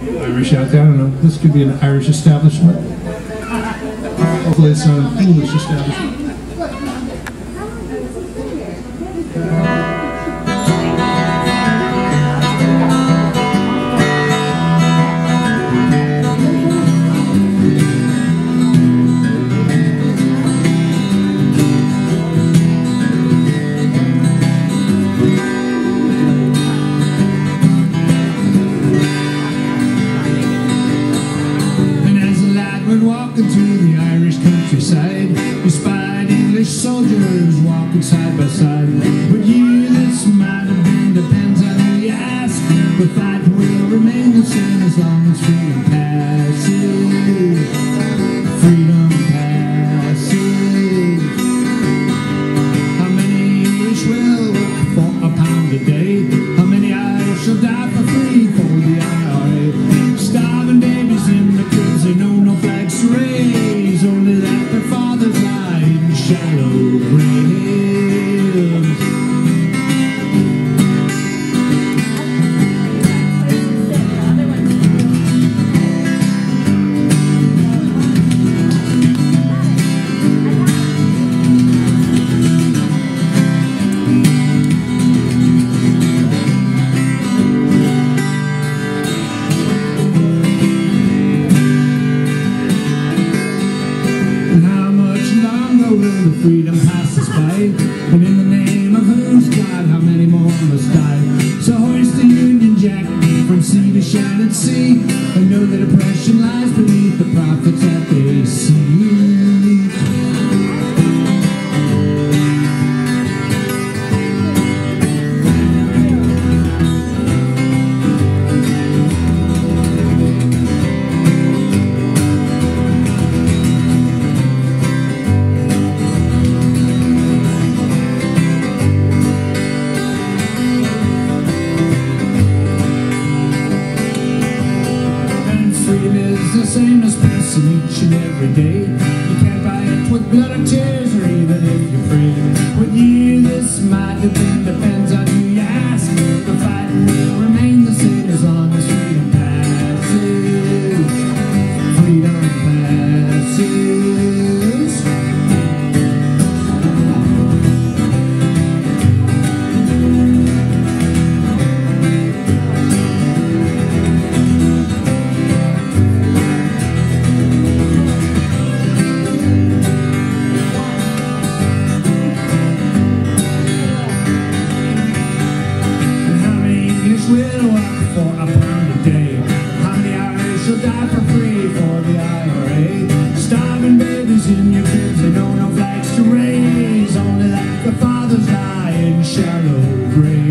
Irish out there, I don't know. This could be an Irish establishment. Hopefully it's not an English establishment. Walking through the Irish countryside, you spied English soldiers walking side by side. What year this might have been depends on who you ask. The fight will remain the same as long as freedom passes. Freedom passes. How many English will work for a pound a day? How many Irish will die for free for the IRA? Starving babies in the cribs, they know no flags to raise, only that their fathers lie in shallow graves. The freedom passes by, and in the name of whose God, how many more must die? So hoist the Union Jack from sea to shining sea, and know that oppression lies beneath the profits that they seek. The same as peace in each and every day. You can't buy it with blood or tears, or even if you're free. What year this might have been depends on who you ask. The fight will remain the same as long as freedom passes. Freedom passes. Will work for a pound a day. How many Irish will die for free for the IRA? Starving babies in your cribs, they know no flags to raise, only that the fathers lie in shallow graves.